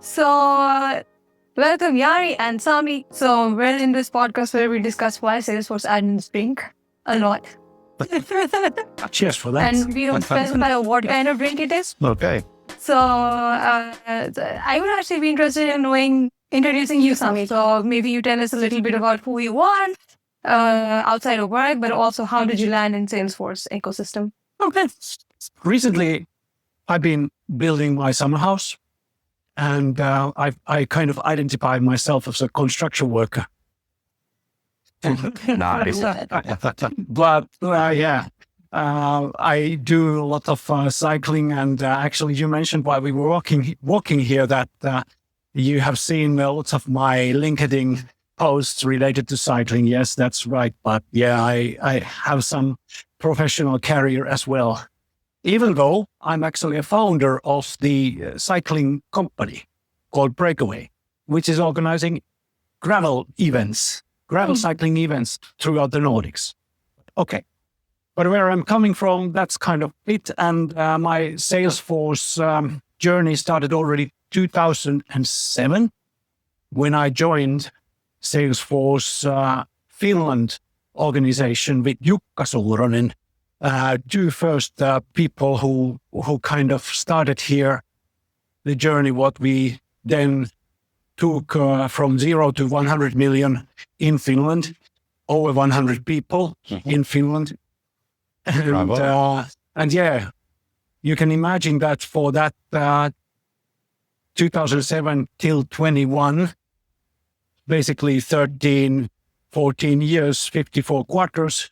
So, welcome Yari and Sami. So, we're in this podcast where we discuss why Salesforce admins drink a lot. Cheers for that. And we don't specify what kind of drink it is. Okay. So, I would actually be interested in introducing you, Sami. So, maybe you tell us a little bit about who you are outside of work, but also how did you land in Salesforce ecosystem? Okay. Recently, I've been building my summer house, and I kind of identify myself as a construction worker. Nice. But I do a lot of cycling, and actually, you mentioned while we were walking here that you have seen lots of my LinkedIn posts related to cycling. Yes, that's right. But yeah, I have some professional career as well. Even though I'm actually a founder of the cycling company called Breakaway, which is organizing gravel cycling events throughout the Nordics. Okay. But where I'm coming from, that's kind of it. And my Salesforce journey started already 2007 when I joined Salesforce Finland organization with Jukka Suuronen. Two first people who kind of started here the journey, what we then took from 0 to 100 million in Finland, over 100 people in Finland. And yeah, you can imagine that for that 2007 till 21, basically 13, 14 years, 54 quarters,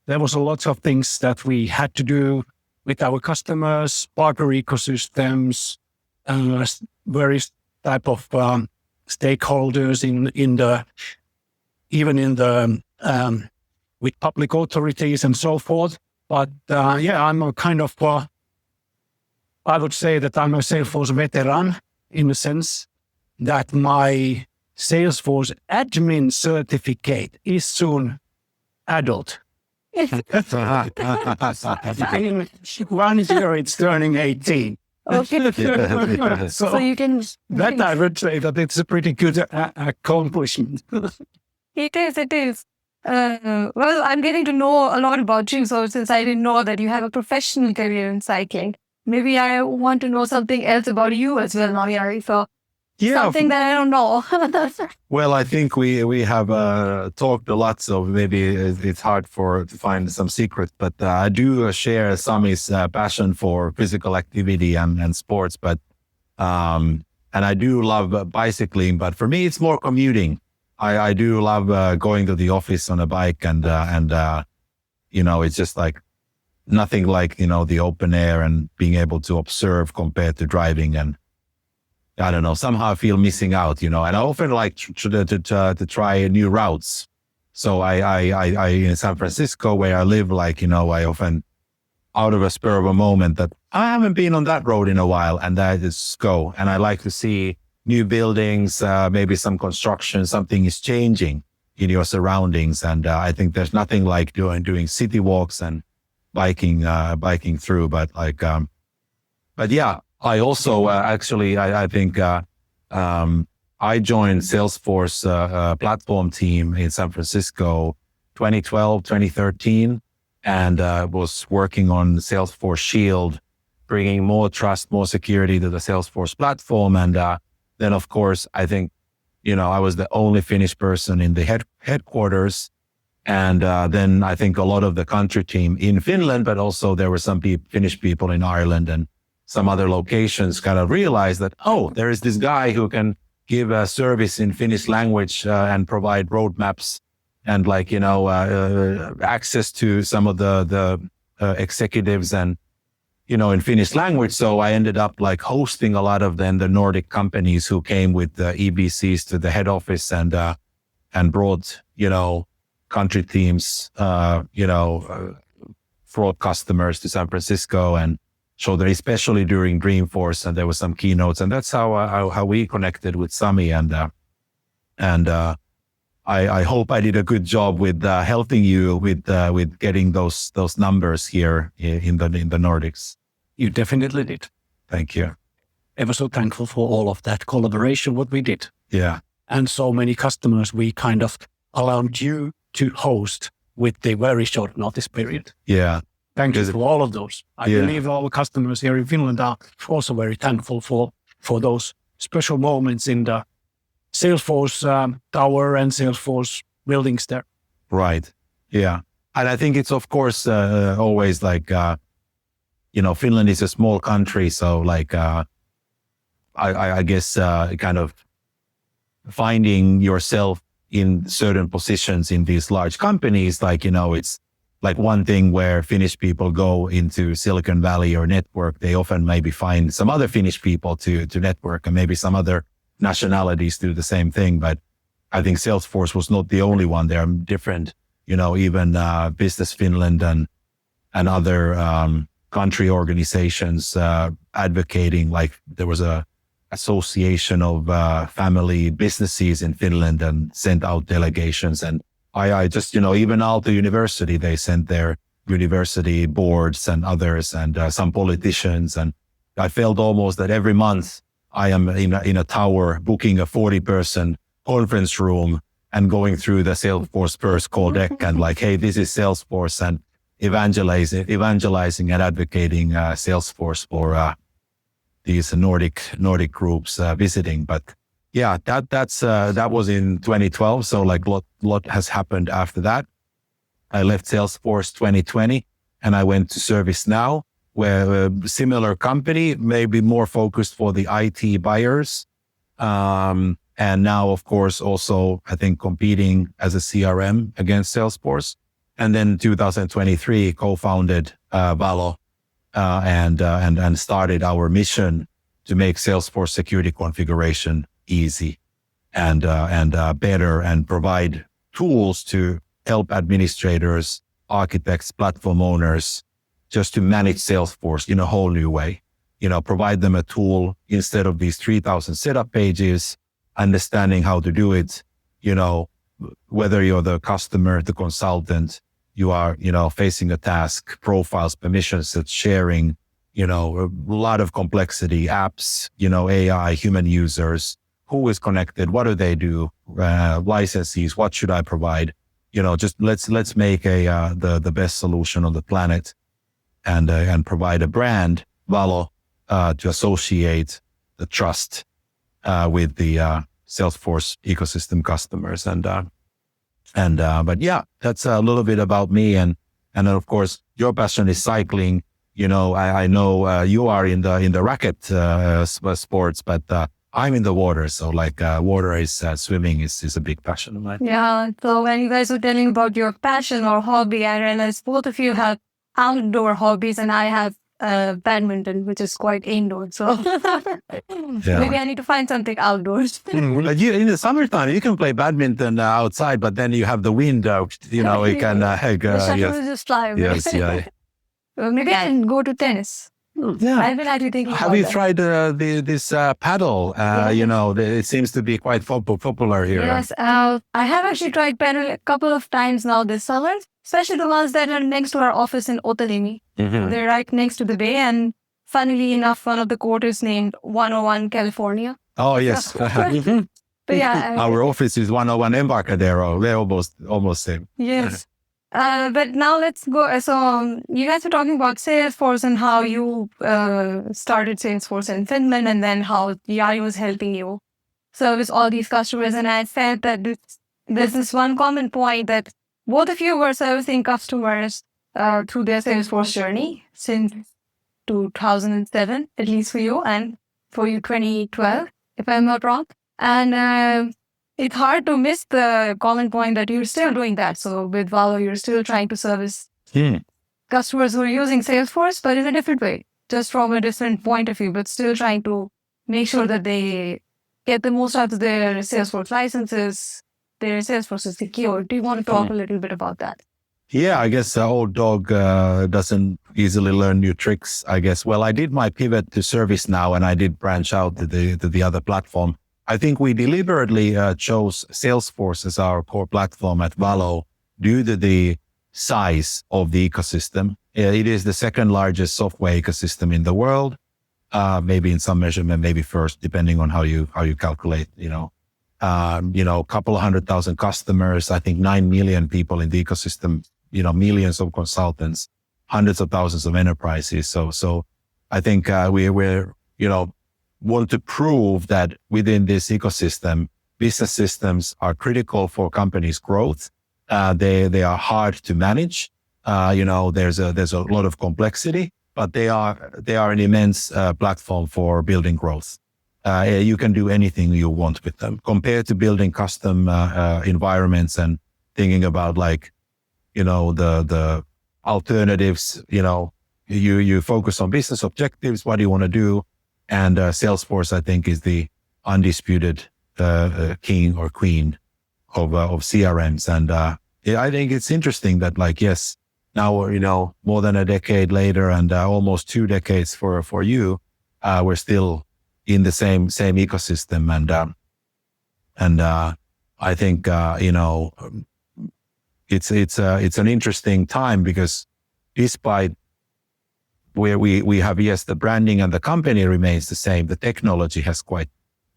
there was a lot of things that we had to do with our customers, partner ecosystems, various type of stakeholders with public authorities and so forth. But I'm a kind of, I would say that I'm a Salesforce veteran in the sense that my Salesforce admin certificate is soon adult. In 1 year, it's turning 18. Okay. So you can... I would say that it's a pretty good accomplishment. It is. Well, I'm getting to know a lot about you. So since I didn't know that you have a professional career in cycling, maybe I want to know something else about you as well now, Yari. So something that I don't know. Well, I think we have talked a lot, so maybe it's hard to find some secrets, but I do share Sami's passion for physical activity and sports, but and I do love bicycling, but for me, it's more commuting. I do love going to the office on a bike and it's just like nothing like, the open air and being able to observe compared to driving. And I don't know, somehow I feel missing out, and I often like to try new routes. So I in San Francisco where I live, I often out of a spur of a moment that I haven't been on that road in a while, and I just go. And I like to see new buildings, maybe some construction, something is changing in your surroundings. And I think there's nothing like doing city walks and biking through, but yeah. I also I think I joined Salesforce Platform team in San Francisco 2012, 2013, and was working on Salesforce Shield, bringing more trust, more security to the Salesforce platform. And then, of course, I think, I was the only Finnish person in the headquarters. And then I think a lot of the country team in Finland, but also there were some Finnish people in Ireland and some other locations kind of realized that, there is this guy who can give a service in Finnish language and provide roadmaps and access to some of the executives and, in Finnish language. So I ended up hosting a lot of the Nordic companies who came with the EBCs to the head office and brought, country teams, fraud customers to San Francisco and so that especially during Dreamforce, and there were some keynotes, and that's how we connected with Sami, and I hope I did a good job with helping you with getting those numbers here in the Nordics. You definitely did. Thank you. ever so thankful for all of that collaboration, what we did. Yeah. And so many customers we kind of allowed you to host with the very short notice period. Yeah. Thank you for all of those. I believe our customers here in Finland are also very thankful for those special moments in the Salesforce tower and Salesforce buildings there. Right. Yeah. And I think it's, of course, always like, Finland is a small country. So like, I guess kind of finding yourself in certain positions in these large companies, like, it's like one thing where Finnish people go into Silicon Valley or network, they often maybe find some other Finnish people to network, and maybe some other nationalities do the same thing. But I think Salesforce was not the only one. There are different, even Business Finland and other country organizations advocating, like there was a association of family businesses in Finland and sent out delegations. And I just, even Aalto University, they sent their university boards and others and some politicians. And I felt almost that every month I am in a tower booking a 40-person conference room and going through the Salesforce first call deck and like, hey, this is Salesforce, and evangelizing and advocating Salesforce for these Nordic groups visiting. But yeah, that was in 2012. So like lot has happened after that. I left Salesforce 2020 and I went to ServiceNow, where a similar company, maybe more focused for the IT buyers. And now, of course, also, I think competing as a CRM against Salesforce. And then 2023, co-founded Valo and started our mission to make Salesforce security configuration easy and better, and provide tools to help administrators, architects, platform owners, just to manage Salesforce in a whole new way. Provide them a tool instead of these 3,000 setup pages, understanding how to do it, whether you're the customer, the consultant, you are, facing a task, profiles, permissions, sharing, a lot of complexity, apps, AI, human users, who is connected, what do they do, licenses, what should I provide? Just let's make the best solution on the planet, and provide a brand, Valo, to associate the trust with the Salesforce ecosystem customers. But yeah, that's a little bit about me. And then of course, your passion is cycling. I know you are in the racket sports, but I'm in the water. So like water is swimming is a big passion of mine. Yeah. So when you guys were telling about your passion or hobby, I realized both of you have outdoor hobbies and I have badminton, which is quite indoor. So maybe I need to find something outdoors. In the summertime, you can play badminton outside, but then you have the wind out, you can... the shuttle will just fly away. Yes, yeah. Well, maybe I can go to tennis. Yeah. I've been actually thinking Have you tried this paddle? It seems to be quite popular here. Yes, I have actually tried paddle a couple of times now this summer, especially the ones that are next to our office in Otalimi. Mm-hmm. They're right next to the bay, and funnily enough, one of the court is named 101 California. Oh, yes. But yeah. Our office is 101 Embarcadero. They're almost same. Yes. But now let's go. So you guys were talking about Salesforce and how you started Salesforce in Finland, and then how Jari was helping you service all these customers. And I felt that there's this one common point that both of you were servicing customers through their Salesforce journey since 2007, at least for you, and for you 2012, if I'm not wrong. And it's hard to miss the common point that you're still doing that. So with Valo, you're still trying to service customers who are using Salesforce, but in a different way, just from a different point of view, but still trying to make sure that they get the most out of their Salesforce licenses, their Salesforce is secure. Do you want to talk a little bit about that? Yeah, I guess an old dog doesn't easily learn new tricks, I guess. Well, I did my pivot to ServiceNow, and I did branch out to the other platform. I think we deliberately chose Salesforce as our core platform at Valo due to the size of the ecosystem. It is the second largest software ecosystem in the world. maybe in some measurement, maybe first, depending on how you calculate, a couple of 100,000 customers, I think 9 million people in the ecosystem, millions of consultants, hundreds of thousands of enterprises. So I think we're want to prove that within this ecosystem, business systems are critical for companies' growth. They are hard to manage. There's a lot of complexity, but they are an immense platform for building growth. You can do anything you want with them compared to building custom environments and thinking about the alternatives. You focus on business objectives. What do you want to do? And Salesforce, I think, is the undisputed king or queen of CRMs. And I think it's interesting that, yes, now more than a decade later, and almost 2 decades for you, we're still in the same ecosystem. And I think it's an interesting time, because despite where we have, yes, the branding and the company remains the same, the technology has quite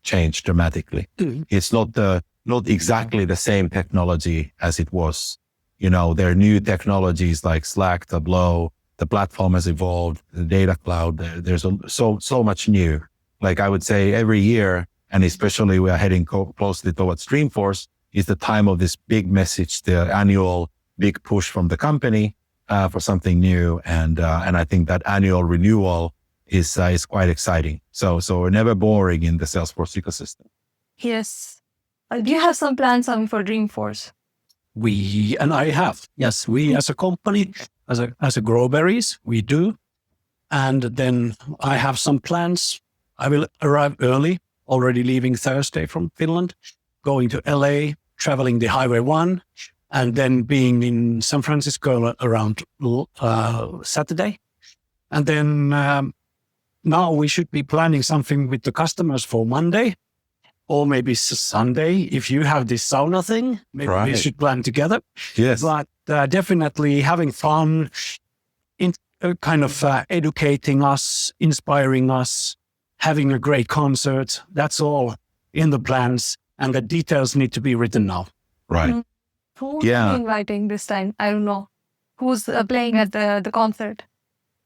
changed dramatically. Mm-hmm. It's not exactly the same technology as it was. There are new technologies like Slack, Tableau, the platform has evolved, the data cloud, there's so much new. I would say every year, and especially we are heading closely towards Dreamforce, is the time of this big message, the annual big push from the company for something new. And I think that annual renewal is quite exciting. So we're never boring in the Salesforce ecosystem. Yes. Do you have some plans for Dreamforce? We as a company, as a Growberries, we do. And then I have some plans. I will arrive early, already leaving Thursday from Finland, going to LA, traveling the Highway 1, and then being in San Francisco around Saturday. And then now we should be planning something with the customers for Monday, or maybe Sunday. If you have this sauna thing, maybe we should plan together. Yes. But definitely having fun, educating us, inspiring us, having a great concert. That's all in the plans, and the details need to be written now. Right. Mm-hmm. Who's inviting this time? I don't know. Who's playing at the concert?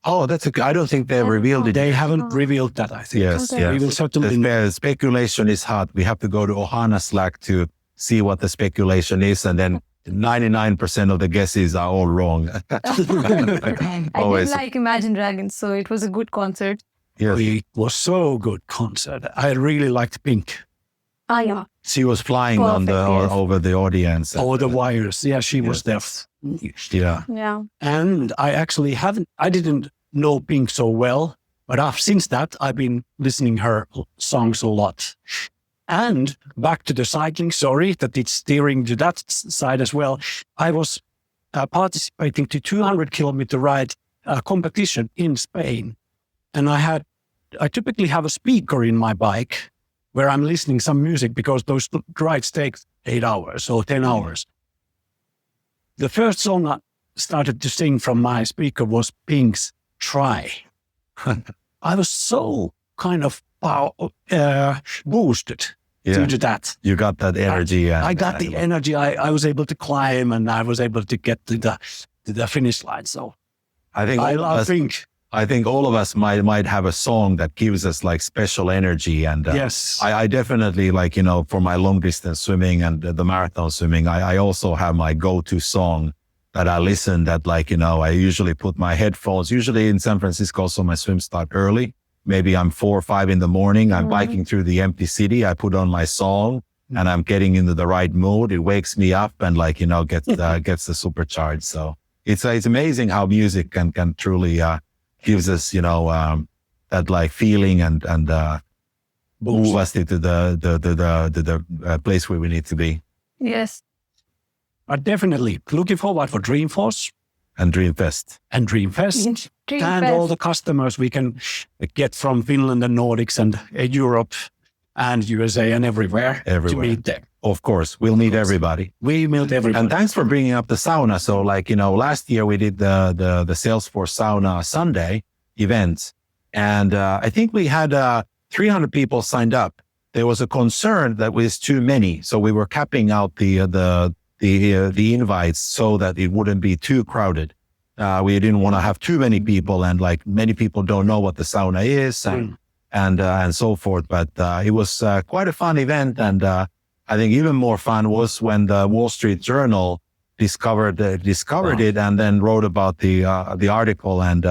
Oh, I don't think they revealed it. They haven't revealed that, I think. Yes, okay. We will certainly. The speculation is hot. We have to go to Ohana Slack to see what the speculation is, and then 99% of the guesses are all wrong. I did like Imagine Dragons, so it was a good concert. Yes. It was so good concert. I really liked Pink. Yeah. She was flying over the audience. Over the wires. Yeah, she was there. Yeah. Yeah. And I didn't know Pink so well, but since that, I've been listening her songs a lot. And back to the cycling, sorry that it's steering to that side as well. I was participating to 200-kilometer ride competition in Spain. And I typically have a speaker in my bike where I'm listening some music, because those rides take 8 hours or 10 hours. The first song I started to sing from my speaker was Pink's Try. I was so kind of boosted due to that. You got that energy. I got the energy. I was able to climb, and I was able to get to the finish line. So I think all of us might have a song that gives us special energy. And yes, I definitely for my long distance swimming and the marathon swimming, I also have my go-to song that I listen that I usually put my headphones, usually in San Francisco. So my swim start early. Maybe I'm 4 or 5 in the morning. I'm biking through the empty city. I put on my song and I'm getting into the right mood. It wakes me up and gets the supercharge. So it's amazing how music can truly, gives us, that feeling and move us into the place where we need to be. Yes. But definitely looking forward for Dreamforce and Dreamfest and all the customers we can get from Finland and Nordics and Europe and USA and everywhere to meet them. Of course, we'll meet everybody. We meet everybody. And thanks for bringing up the sauna. So last year we did the Salesforce Sauna Sunday event. And I think we had 300 people signed up. There was a concern that was too many, so we were capping out the invites so that it wouldn't be too crowded. We didn't want to have too many people, and like many people don't know what the sauna is and so forth. But it was quite a fun event, and I think even more fun was when the Wall Street Journal discovered it and then wrote about the article, and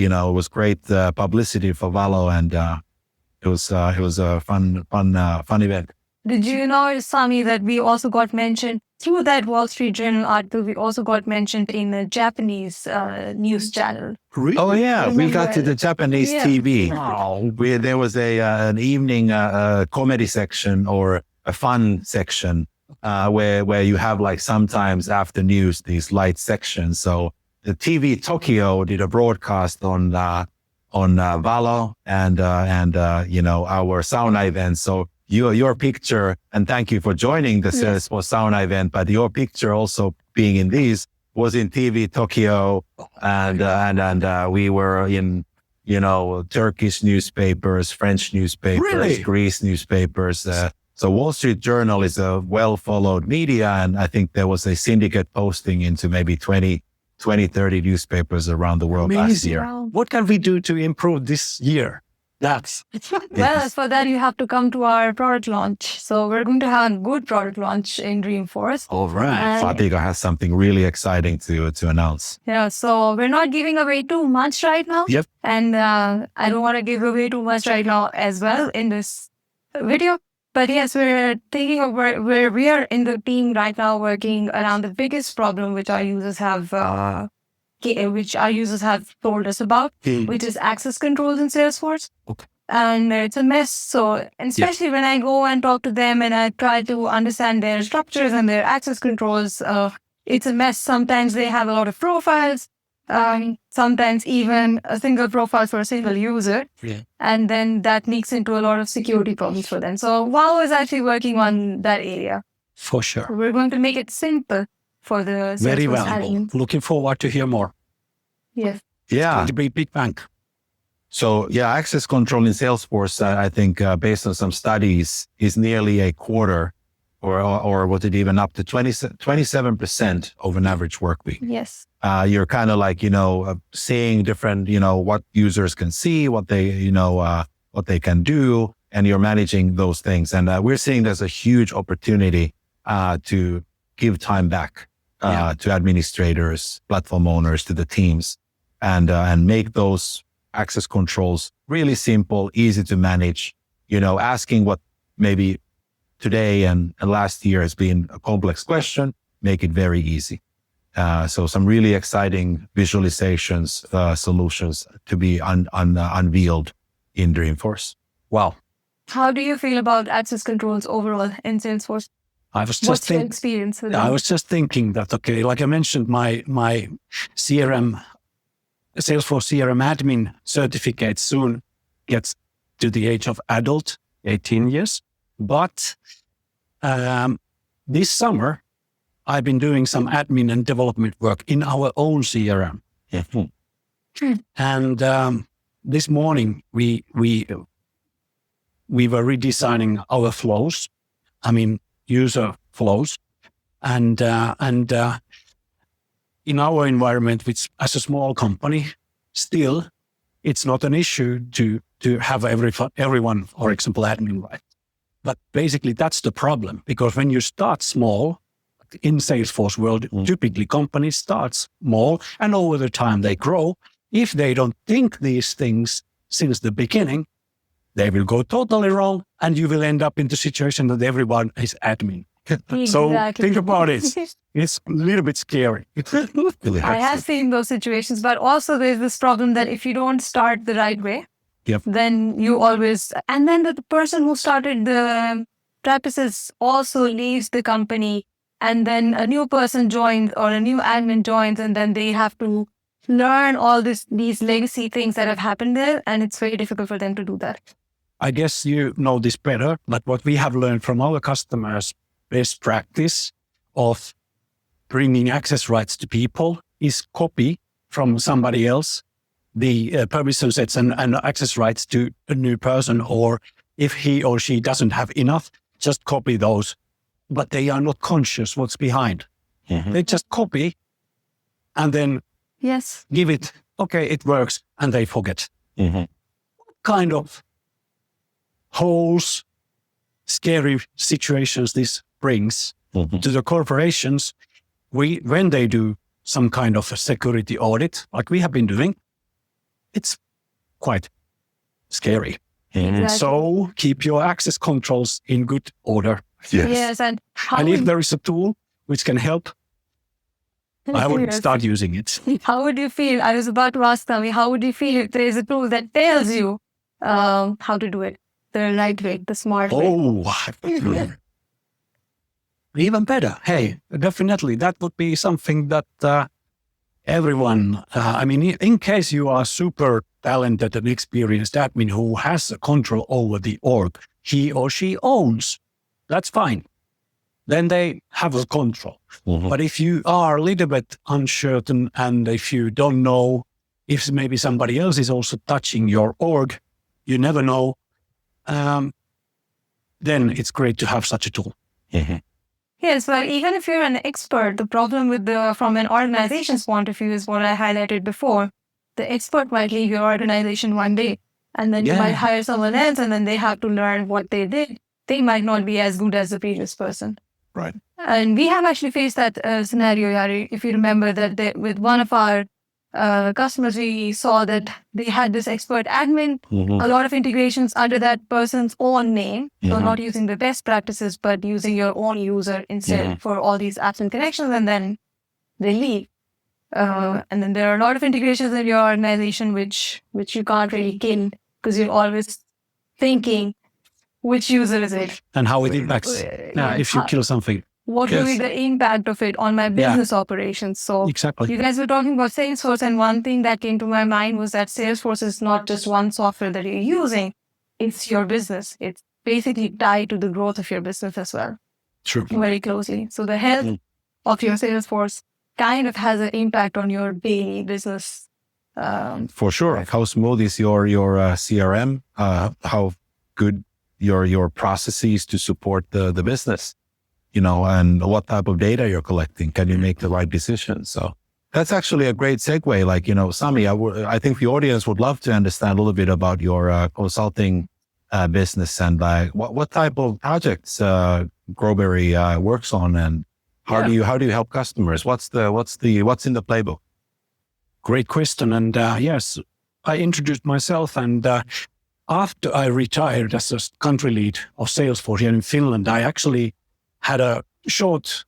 you know, it was great publicity for Valo, and it was a fun event. Did you know, Sami, that we also got mentioned through that Wall Street Journal article? We also got mentioned in a Japanese news channel. Really? Oh yeah, we Remember? got to the Japanese Yeah. TV. Wow. There was an evening comedy section or a fun section where you have like sometimes after news these light sections. So the TV Tokyo did a broadcast on Valo and you know, our sauna event. So your picture, and thank you for joining the Salesforce sauna event, but your picture also being in these was in TV Tokyo, and we were in, you know, Turkish newspapers, French newspapers, Really? Greece newspapers. So Wall Street Journal is a well-followed media, and I think there was a syndicate posting into maybe 20, 30 newspapers around the world last Amazing. year. Wow. What can we do to improve this year? That's Well, for that, you have to come to our product launch. So we're going to have a good product launch in Dreamforce. all right. And Fatiqa has something really exciting to announce. yeah, so we're not giving away too much right now. Yep. And I don't want to give away too much right now as well in this video. But yes, we're thinking of where we are in the team right now, working around the biggest problem which our users have told us about, which is access controls in Salesforce. Okay. And it's a mess. So, and especially when I go and talk to them and I try to understand their structures and their access controls, it's a mess. Sometimes they have a lot of profiles, sometimes even a single profile for a single user. Yeah. And then that leaks into a lot of security problems for them. So Valo is actually working on that area. For sure. We're going to make it simple for the Very Salesforce valuable. admin. Looking forward to hear more. Yes. Yeah. Going to be big bank. So yeah, access control in Salesforce, I think based on some studies, is nearly a quarter, or was it even up to 27% of an average work week. Yes. You're kind of like, you know, seeing different, you know, what users can see, what they, you know, what they can do, and you're managing those things. And we're seeing there's a huge opportunity to give time back to administrators, platform owners, to the teams, and make those access controls really simple, easy to manage, you know, asking what maybe today and last year has been a complex question, make it very easy. So some really exciting visualizations, solutions to be unveiled in Dreamforce. Wow. How do you feel about access controls overall in Salesforce? I was just What's your thinking. experience with I them? was just thinking that, okay, like I mentioned, my CRM, Salesforce CRM admin certificate soon gets to the age of adult, 18 years. But this summer, I've been doing some admin and development work in our own CRM. And this morning, we were redesigning our flows. I mean, user flows. And in our environment, which as a small company, still, it's not an issue to have everyone, for example, admin right. But basically, that's the problem, because when you start small, in Salesforce world, typically companies start small and over the time they grow. If they don't think these things since the beginning, they will go totally wrong and you will end up in the situation that everyone is admin. So Exactly. think about it. It's a little bit scary. Really I hard. have seen those situations, but also there's this problem that if you don't start the right way, Yep. then you always, and then the person who started the practices also leaves the company, and then a new person joins or a new admin joins, and then they have to learn all these legacy things that have happened there, and it's very difficult for them to do that. I guess you know this better, but what we have learned from our customers, best practice of bringing access rights to people is copy from somebody else, the permission sets and access rights to a new person, or if he or she doesn't have enough, just copy those. But they are not conscious what's behind. They just copy and then Yes. give it, okay, it works, and they forget. What kind of holes, scary situations this brings to the corporations when they do some kind of a security audit, like we have been doing, it's quite scary. Exactly. So keep your access controls in good order. Yes, and if there is a tool which can help, I would Yes. start using it. How would you feel? I was about to ask Sami, how would you feel if there is a tool that tells you how to do it? The right way, the smart way. Oh, even better. Hey, definitely. That would be something that everyone, in case you are super talented and experienced admin who has a control over the org, he or she owns, that's fine. Then they have a control. But if you are a little bit uncertain and if you don't know if maybe somebody else is also touching your org, you never know, then it's great to have such a tool. Yes, well, even if you're an expert, the problem from an organization's point of view is what I highlighted before. The expert might leave your organization one day, and then you might hire someone else, and then they have to learn what they did. They might not be as good as the previous person. Right. And we have actually faced that scenario, Jari. If you remember that with one of our customers, we saw that they had this expert admin, a lot of integrations under that person's own name. So not using the best practices, but using your own user instead for all these apps and connections, and then they leave. And then there are a lot of integrations in your organization which you can't really kill because you're always thinking, which user is it? And how it impacts if you kill something. What will be the impact of it on my business operations? So exactly. You guys were talking about Salesforce, and one thing that came to my mind was that Salesforce is not just one software that you're using, it's your business. It's basically tied to the growth of your business as well. True. Very closely. So the health of your Salesforce kind of has an impact on your daily business. For sure. How smooth is your CRM? How good your processes to support the business? And what type of data you're collecting. Can you make the right decisions? So that's actually a great segue. Like, Sami, I think the audience would love to understand a little bit about your consulting business and what type of projects Growberry works on, and how do you help customers? What's in the playbook? Great question. And yes, I introduced myself, and after I retired as a country lead of Salesforce here in Finland, I actually had a short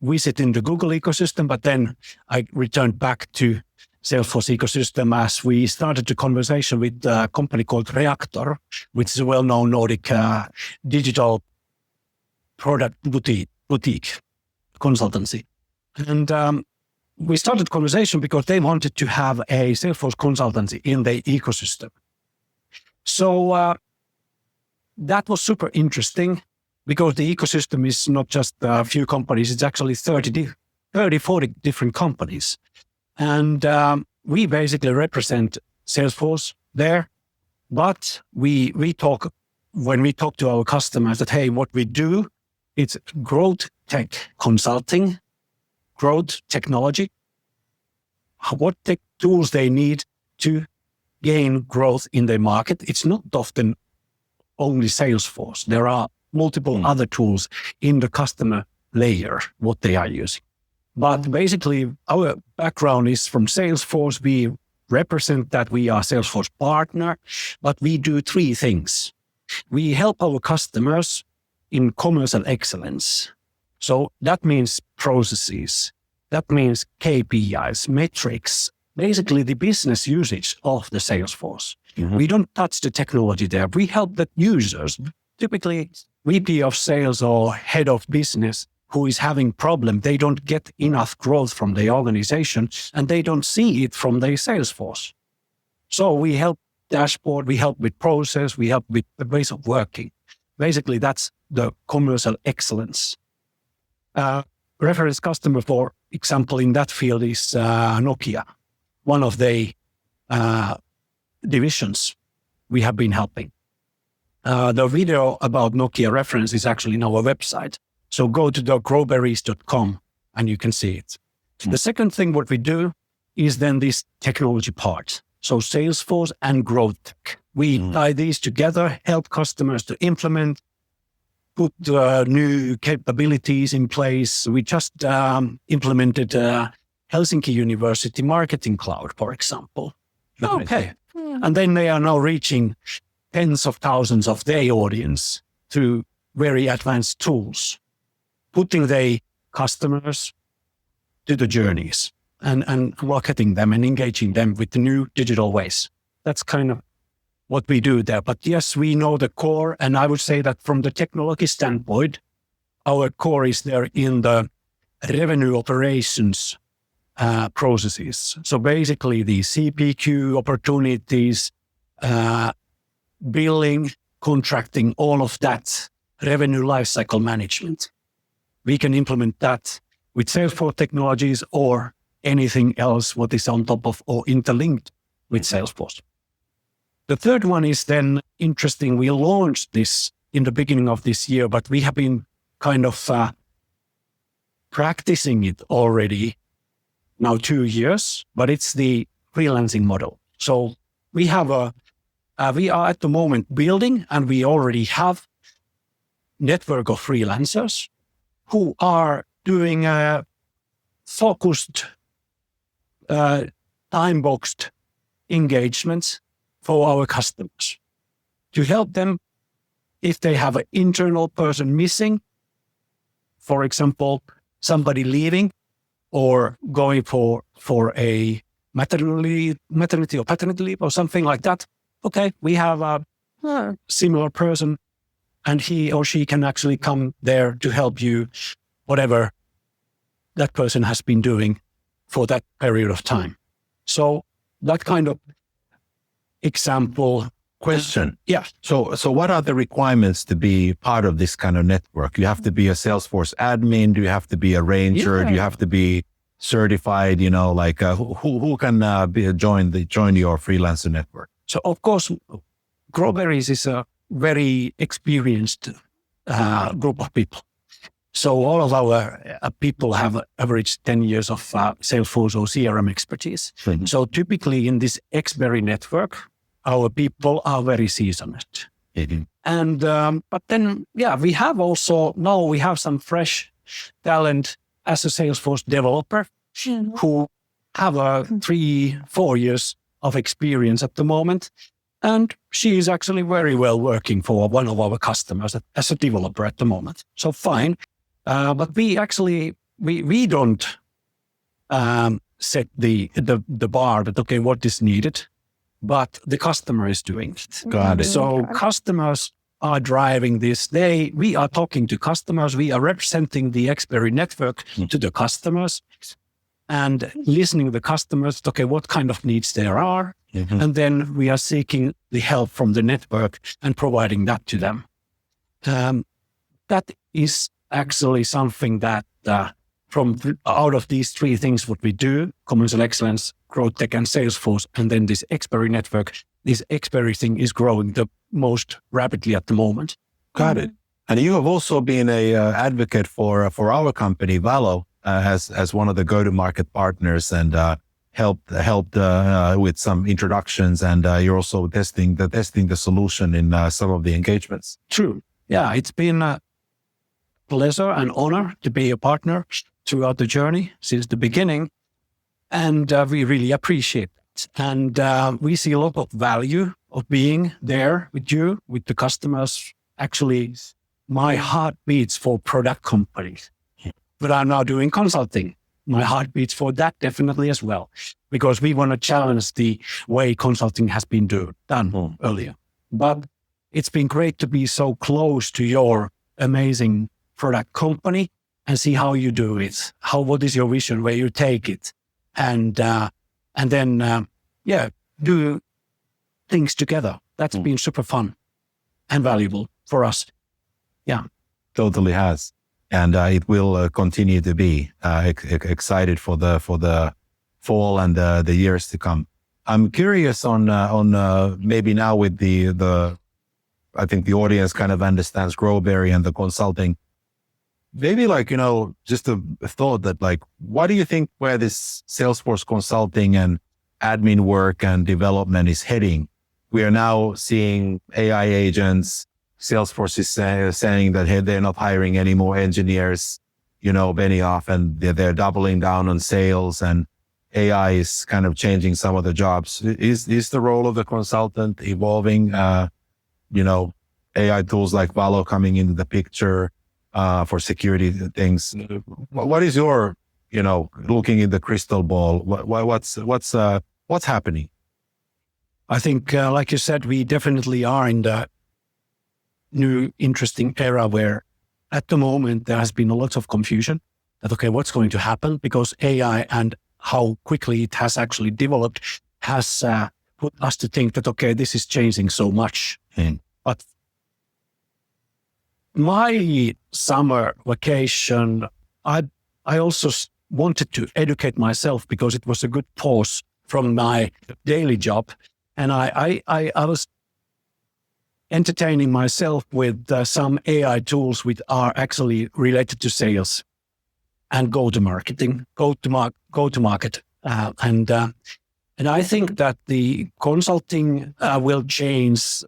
visit in the Google ecosystem, but then I returned back to Salesforce ecosystem as we started a conversation with a company called Reactor, which is a well-known Nordic digital product boutique consultancy. And we started the conversation because they wanted to have a Salesforce consultancy in their ecosystem. So that was super interesting, because the ecosystem is not just a few companies, it's actually 30, 40 different companies. And we basically represent Salesforce there, but we talk, when we talk to our customers, that, hey, what we do, it's growth tech consulting, growth technology, what tech tools they need to gain growth in their market. It's not often only Salesforce. There are multiple other tools in the customer layer, what they are using. But basically, our background is from Salesforce. We represent that we are Salesforce partner, but we do three things. We help our customers in commercial excellence. So that means processes. That means KPIs, metrics, basically the business usage of the Salesforce. We don't touch the technology there. We help the users, typically VP of sales or head of business who is having problem. They don't get enough growth from the organization and they don't see it from their Salesforce. So we help dashboard, we help with process, we help with the ways of working. Basically, that's the commercial excellence. Reference customer, for example, in that field is Nokia, one of the divisions we have been helping. The video about Nokia reference is actually in our website. So go to thegrowberries.com and you can see it. The second thing what we do is then this technology part. So Salesforce and growth tech. We tie these together, help customers to implement, put new capabilities in place. We just implemented Helsinki University Marketing Cloud, for example. Okay. And then they are now reaching tens of thousands of their audience through very advanced tools, putting their customers to the journeys and marketing them and engaging them with the new digital ways. That's kind of what we do there. But yes, we know the core. And I would say that from the technology standpoint, our core is there in the revenue operations processes. So basically the CPQ opportunities, billing, contracting, all of that revenue lifecycle management. We can implement that with Salesforce technologies or anything else what is on top of or interlinked with Salesforce. The third one is then interesting. We launched this in the beginning of this year, but we have been kind of practicing it already now 2 years, but it's the freelancing model. So we are at the moment building, and we already have network of freelancers who are doing focused, time-boxed engagements for our customers to help them if they have an internal person missing, for example, somebody leaving or going for a maternity or paternity leave or something like that. Okay, we have a similar person and he or she can actually come there to help you, whatever that person has been doing for that period of time. So that kind of example. Question. Yeah. So what are the requirements to be part of this kind of network? You have to be a Salesforce admin. Do you have to be a ranger? Yeah. Do you have to be certified? Who can join your freelancer network? So of course, Growberries is a very experienced group of people. So all of our people have average 10 years of Salesforce or CRM expertise. Mm-hmm. So typically in this Xberry network, our people are very seasoned. Mm-hmm. And, but then, we have some fresh talent as a Salesforce developer who have 3-4 years of experience at the moment. And she is actually very well working for one of our customers as a developer at the moment. So fine. But we actually, we don't set the bar that, okay, what is needed, but the customer is doing it. Got it. So customers are driving this. We are talking to customers. We are representing the Xberry network to the customers and listening to the customers. Okay, what kind of needs there are. Mm-hmm. And then we are seeking the help from the network and providing that to them. That is actually something that from out of these three things, what we do, commercial excellence, growth tech and Salesforce, and then this Xberry network, this Xberry thing is growing the most rapidly at the moment. Got it. And you have also been a advocate for our company, Valo, as one of the go-to-market partners and helped with some introductions. And you're also testing the solution in some of the engagements. True. Yeah, it's been a pleasure and honor to be a partner throughout the journey since the beginning. And we really appreciate it. And we see a lot of value of being there with you, with the customers. Actually, my heart beats for product companies, but I'm now doing consulting. My heart beats for that definitely as well, because we want to challenge the way consulting has been done earlier. But it's been great to be so close to your amazing product company and see how you do it. What is your vision, where you take it, and then do things together. That's been super fun and valuable for us. Yeah, totally has, and it will continue to be. Excited for the fall and the years to come. I'm curious on maybe now with the I think the audience kind of understands Growberry and the consulting. Maybe like, just a thought that like, what do you think where this Salesforce consulting and admin work and development is heading? We are now seeing AI agents. Salesforce is saying that, hey, they're not hiring any more engineers, Benioff, and they're doubling down on sales, and AI is kind of changing some of the jobs. Is the role of the consultant evolving? AI tools like Valo coming into the picture for security things. What is your, looking in the crystal ball? What's happening? I think, like you said, we definitely are in the new interesting era where at the moment there has been a lot of confusion that, okay, what's going to happen? Because AI and how quickly it has actually developed has put us to think that, okay, this is changing so much. But my summer vacation, I also wanted to educate myself because it was a good pause from my daily job. And I was entertaining myself with some AI tools which are actually related to sales and go-to-market. And I think that the consulting will change.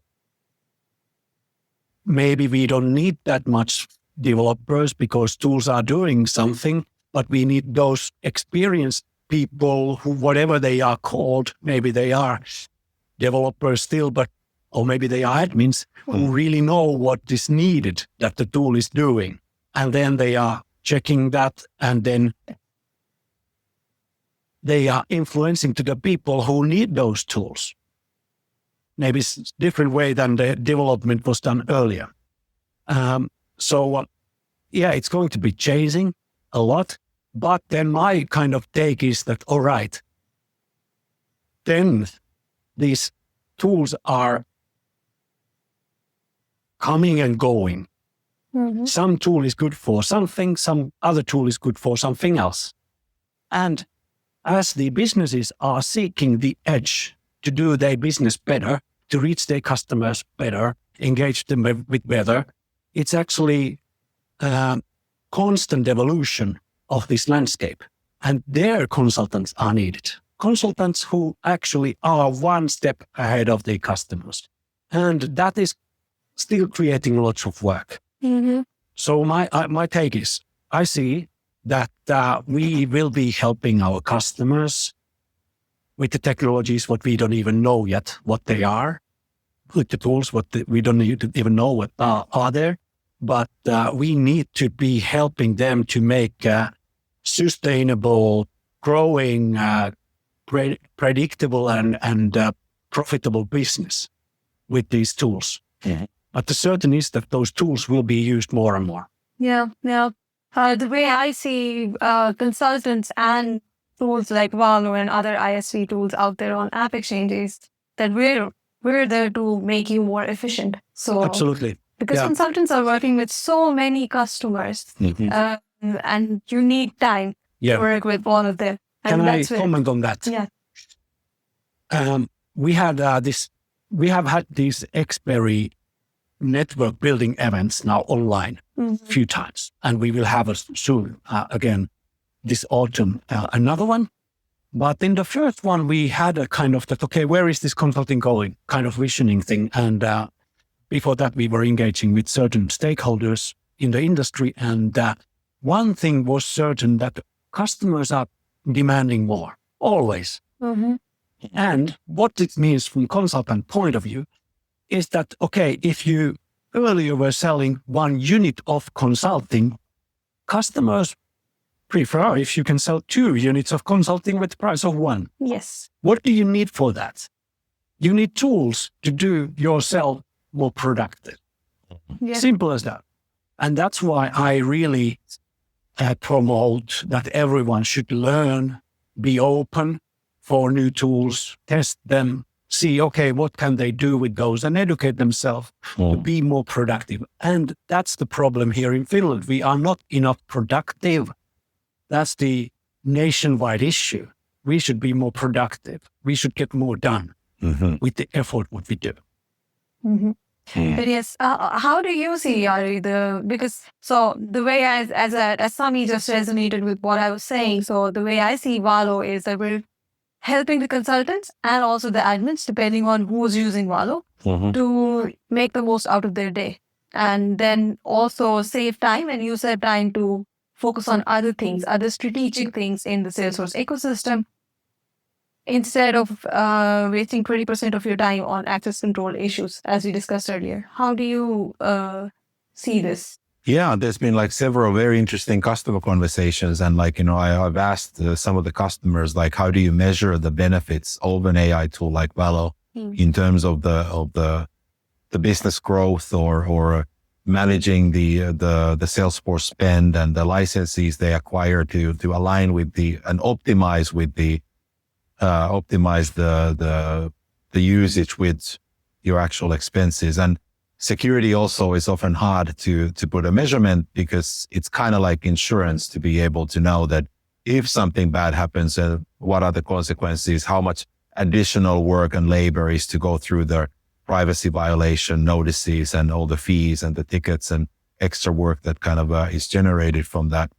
Maybe we don't need that much developers because tools are doing something, but we need those experienced people who, whatever they are called, maybe they are developers still, or maybe they are admins who really know what is needed that the tool is doing. And then they are checking that, and then they are influencing to the people who need those tools. Maybe it's a different way than the development was done earlier. It's going to be changing a lot. But then my kind of take is that, all right, then these tools are coming and going. Mm-hmm. Some tool is good for something, some other tool is good for something else. And as the businesses are seeking the edge to do their business better, to reach their customers better, engage them with better, it's actually constant evolution of this landscape. And their consultants are needed. Consultants who actually are one step ahead of their customers. And that is still creating lots of work. Mm-hmm. So my take is, I see that we will be helping our customers with the technologies what we don't even know yet what they are, with the tools we don't even know what are there. But we need to be helping them to make sustainable, growing, predictable and profitable business with these tools. Mm-hmm. But the certain is that those tools will be used more and more. Yeah. The way I see consultants and tools like Valo and other ISV tools out there on app exchanges, that we're there to make you more efficient. So Absolutely. because consultants are working with so many customers, Mm-hmm. And you need time to work with all of them. And Can I comment on that? Yeah. We have had these Xberry network building events now online a few times, and we will have soon again this autumn another one. But in the first one, we had a kind of that, okay, where is this consulting going kind of visioning thing. And before that, we were engaging with certain stakeholders in the industry. And one thing was certain, that customers are demanding more, always. Mm-hmm. And what it means from consultant point of view is that, okay, if you earlier were selling one unit of consulting, customers prefer if you can sell 2 units of consulting with the price of 1. Yes. What do you need for that? You need tools to do yourself more productive. Yeah. Simple as that. And that's why I really promote that everyone should learn, be open for new tools, test them, see, okay, what can they do with those, and educate themselves to be more productive. And that's the problem here in Finland. We are not enough productive. That's the nationwide issue. we should be more productive. We should get more done with the effort what we do. But yes, how do you see, Jari, because so the way as Sami just resonated with what I was saying, so the way I see Valo is that we're helping the consultants and also the admins, depending on who's using Valo, to make the most out of their day. And then also save time and use that time to focus on other things, other strategic things in the Salesforce ecosystem, instead of wasting 20% of your time on access control issues, as we discussed earlier. How do you see this? Yeah, there's been like several very interesting customer conversations. And like, I've asked some of the customers, like, how do you measure the benefits of an AI tool like Valo in terms of the business growth or managing the Salesforce spend and the licenses they acquire to align with and optimize the usage with your actual expenses. And security also is often hard to put a measurement, because it's kind of like insurance, to be able to know that if something bad happens, what are the consequences, how much additional work and labor is to go through the privacy violation notices and all the fees and the tickets and extra work that kind of is generated from that.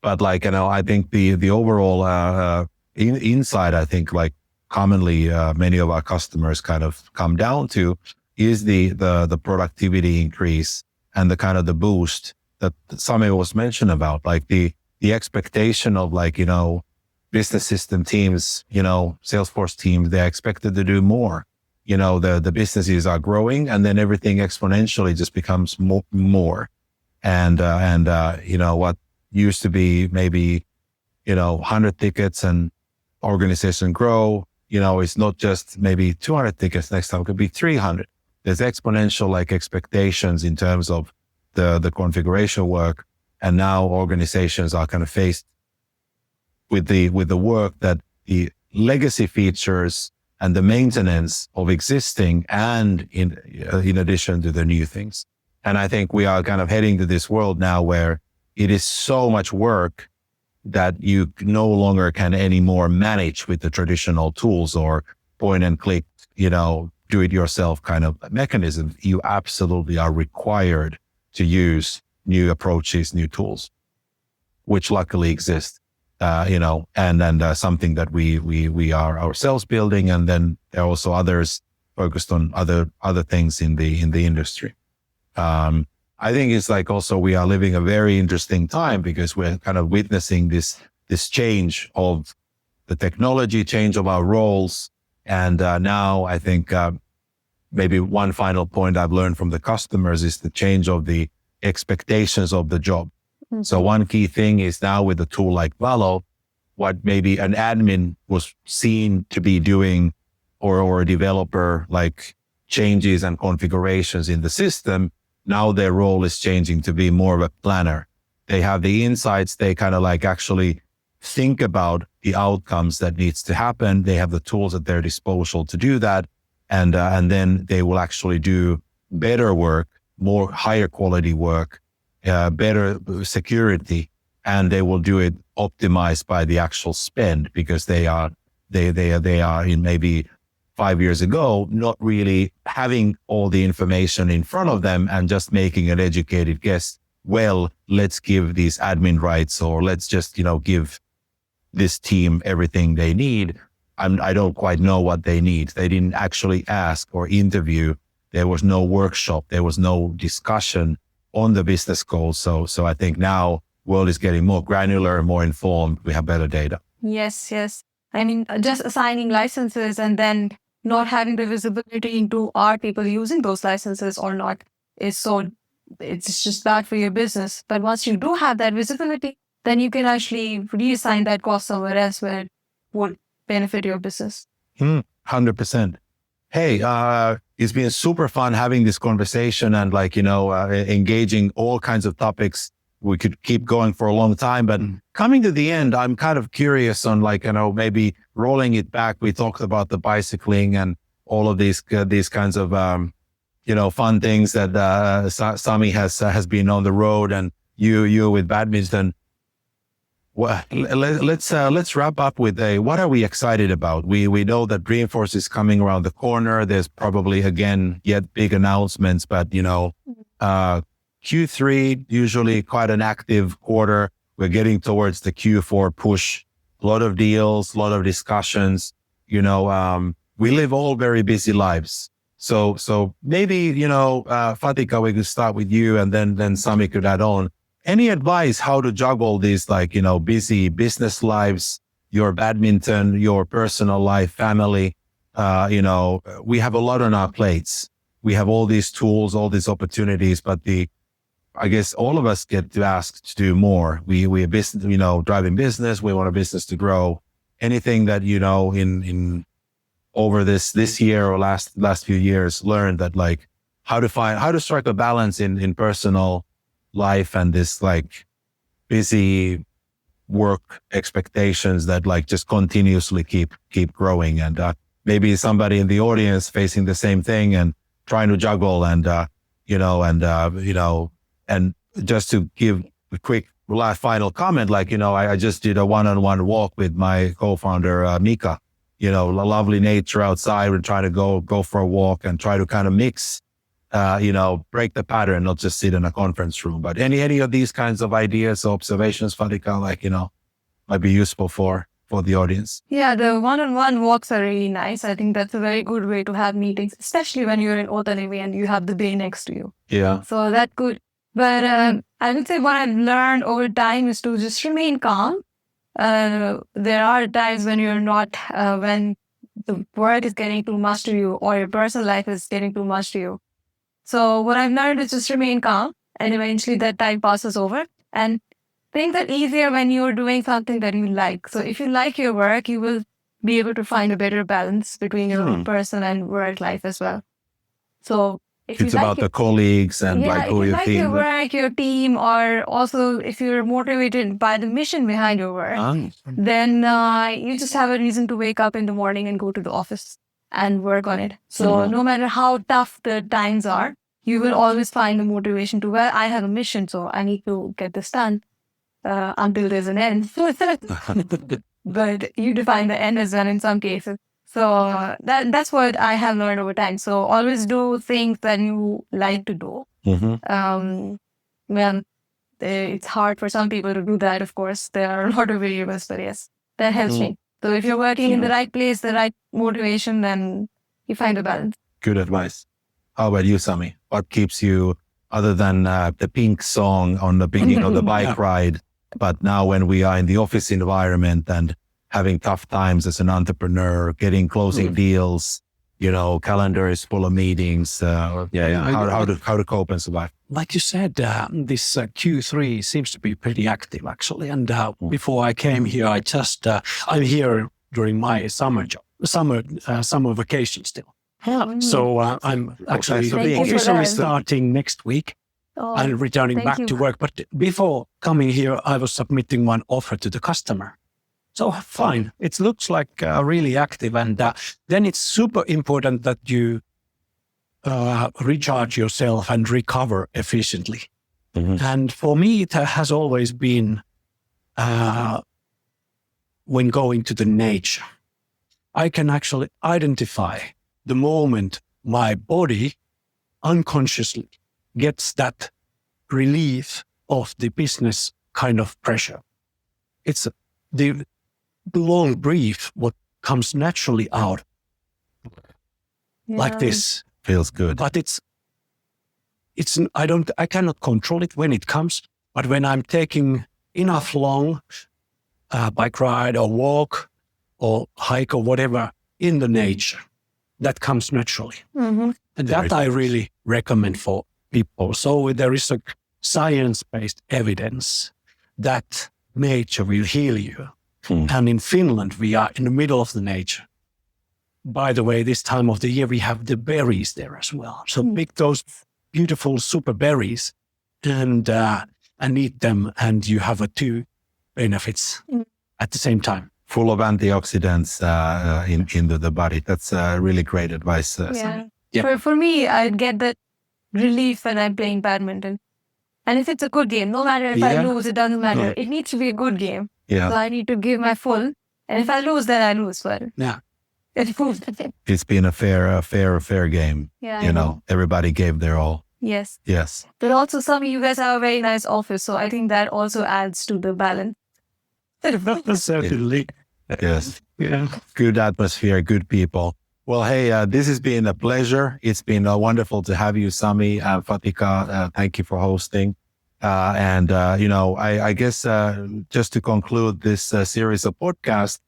But like, I think the overall insight, I think like commonly many of our customers kind of come down to is the productivity increase and the kind of the boost that Sami was mentioned about, like the expectation of like, business system teams, Salesforce teams, they're expected to do more. The businesses are growing, and then everything exponentially just becomes more. And what used to be maybe, 100 tickets and organization grow, it's not just maybe 200 tickets next time, it could be 300. There's exponential like expectations in terms of the configuration work. And now organizations are kind of faced with the work that the legacy features and the maintenance of existing, and in addition to the new things. And I think we are kind of heading to this world now where it is so much work that you no longer can anymore manage with the traditional tools or point and click, do it yourself kind of mechanism. You absolutely are required to use new approaches, new tools, which luckily exist. And something that we are ourselves building, and then there are also others focused on other things in the industry. I think it's like also we are living a very interesting time, because we're kind of witnessing this change of the technology, change of our roles, and now I think maybe one final point I've learned from the customers is the change of the expectations of the job. So one key thing is now with a tool like Valo, what maybe an admin was seen to be doing, or a developer, like changes and configurations in the system, now their role is changing to be more of a planner. They have the insights. They kind of like actually think about the outcomes that needs to happen. They have the tools at their disposal to do that. And then they will actually do better work, more higher quality work, better security, and they will do it optimized by the actual spend, because they are in maybe 5 years ago, not really having all the information in front of them and just making an educated guess. Well, let's give these admin rights, or let's just, give this team everything they need. I don't quite know what they need. They didn't actually ask or interview. There was no workshop. There was no discussion on the business goals. So I think now world is getting more granular and more informed. We have better data. Yes. I mean, just assigning licenses and then not having the visibility into are people using those licenses or not it's just bad for your business. But once you do have that visibility, then you can actually reassign that cost somewhere else where it would benefit your business. 100%. Hey, it's been super fun having this conversation and engaging all kinds of topics. We could keep going for a long time, but coming to the end, I'm kind of curious on maybe rolling it back. We talked about the bicycling and all of these kinds of, fun things that Sami has been on the road, and you with badminton. Well, let's wrap up with what are we excited about? We know that Dreamforce is coming around the corner. There's probably again yet big announcements, but Q3 usually quite an active quarter. We're getting towards the Q4 push. A lot of deals, a lot of discussions. We live all very busy lives. So maybe Fatiqa, we could start with you, and then Sami could add on. Any advice how to juggle these busy business lives, your badminton, your personal life, family? We have a lot on our plates. We have all these tools, all these opportunities, but I guess all of us get asked to do more. We are business, driving business. We want a business to grow. Anything that in over this year or last few years learned that how to strike a balance in personal life and this busy work expectations that just continuously keep growing, and maybe somebody in the audience facing the same thing and trying to juggle and and just to give a quick last final comment, I just did a one-on-one walk with my co-founder Mika, lovely nature outside. We're trying to go for a walk and try to kind of mix break the pattern, not just sit in a conference room. But any of these kinds of ideas or observations, Fatiqa, might be useful for the audience. Yeah, the one-on-one walks are really nice. I think that's a very good way to have meetings, especially when you're in Otaniemi and you have the bay next to you. Yeah. So that's good. But I would say what I've learned over time is to just remain calm. There are times when you're not, when the work is getting too much to you or your personal life is getting too much to you. So what I've learned is just remain calm, and eventually that time passes over. And things are easier when you're doing something that you like. So if you like your work, you will be able to find a better balance between your personal and work life as well. So if it's about the colleagues and who you like your work, your team, or also if you're motivated by the mission behind your work, then you just have a reason to wake up in the morning and go to the office and work on it. So no matter how tough the times are, you will always find the motivation to, I have a mission, so I need to get this done until there's an end. But you define the end as well in some cases. So that's what I have learned over time. So always do things that you like to do. Well, it's hard for some people to do that, of course. There are a lot of variables, but yes, that helps me. So if you're working in the right place, the right motivation, then you find a balance. Good advice. How about you, Sami? What keeps you, other than the Pink song on the beginning of the bike ride, but now when we are in the office environment and having tough times as an entrepreneur, getting closing deals, calendar is full of meetings. How to cope and survive. Like you said, this Q3 seems to be pretty active actually. And before I came here, I'm here during my summer vacation still. So I'm actually officially starting next week and returning back to work. But before coming here, I was submitting one offer to the customer. So fine, it looks like really active, and then it's super important that you recharge yourself and recover efficiently. And for me, it has always been when going to the nature. I can actually identify the moment my body unconsciously gets that relief of the business kind of pressure. It's the long brief, what comes naturally out like this. Feels good. But I cannot control it when it comes, but when I'm taking enough long bike ride or walk or hike or whatever in the nature, that comes naturally. And that I really recommend for people. So there is a science-based evidence that nature will heal you. And in Finland, we are in the middle of the nature. By the way, this time of the year, we have the berries there as well. So pick those beautiful super berries and eat them, and you have two benefits at the same time. Full of antioxidants into the body. That's really great advice. For me, I'd get that relief when I'm playing badminton. And if it's a good game, no matter if I lose, it doesn't matter. It needs to be a good game. Yeah. So I need to give my full. And if I lose, then I lose. Well, Yeah. It's been a fair game. Yeah, You know, everybody gave their all. Yes. Yes. But also, Sami, you guys have a very nice office. So I think that also adds to the balance. Certainly. Yes. Yeah. Good atmosphere, good people. Well, hey, this has been a pleasure. It's been wonderful to have you, Sami, Fatiqa. Thank you for hosting. I guess just to conclude this series of podcasts,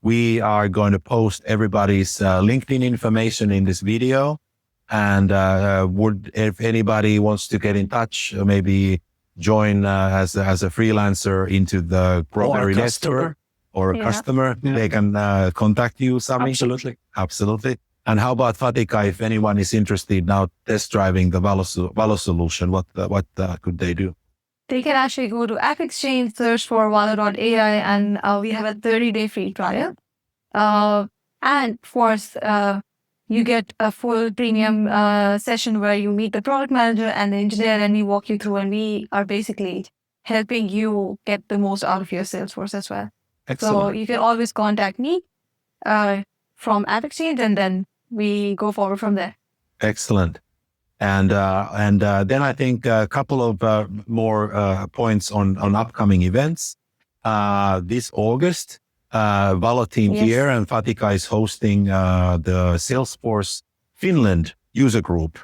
we are going to post everybody's LinkedIn information in this video. And if anybody wants to get in touch, maybe join as a freelancer into the Growberry network or a customer, they can contact you, Sami. Absolutely. And how about Fatiqa? If anyone is interested now test driving the Valo solution, what could they do? They can actually go to App Exchange, search for Valo.ai, and we have a 30-day free trial. And of course, you get a full premium session where you meet the product manager and the engineer, and we walk you through, and we are basically helping you get the most out of your Salesforce as well. Excellent. So you can always contact me from App Exchange, and then we go forward from there. Excellent. And then I think a couple of more points on upcoming events. This August, Valo team here and Fatiqa is hosting the Salesforce Finland user group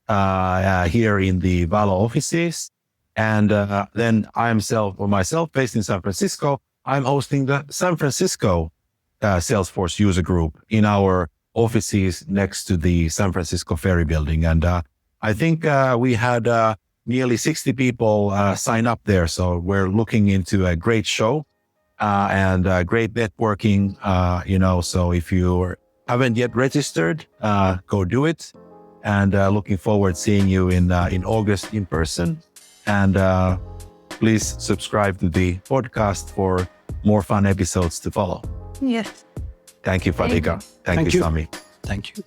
here in the Valo offices. And then myself based in San Francisco, I'm hosting the San Francisco Salesforce user group in our offices next to the San Francisco Ferry Building. And I think we had nearly 60 people sign up there. So we're looking into a great show and great networking, so if you haven't yet registered, go do it. And looking forward to seeing you in August in person. And please subscribe to the podcast for more fun episodes to follow. Yes. Thank you, Fatiqa. Thank you, Sami. Thank you.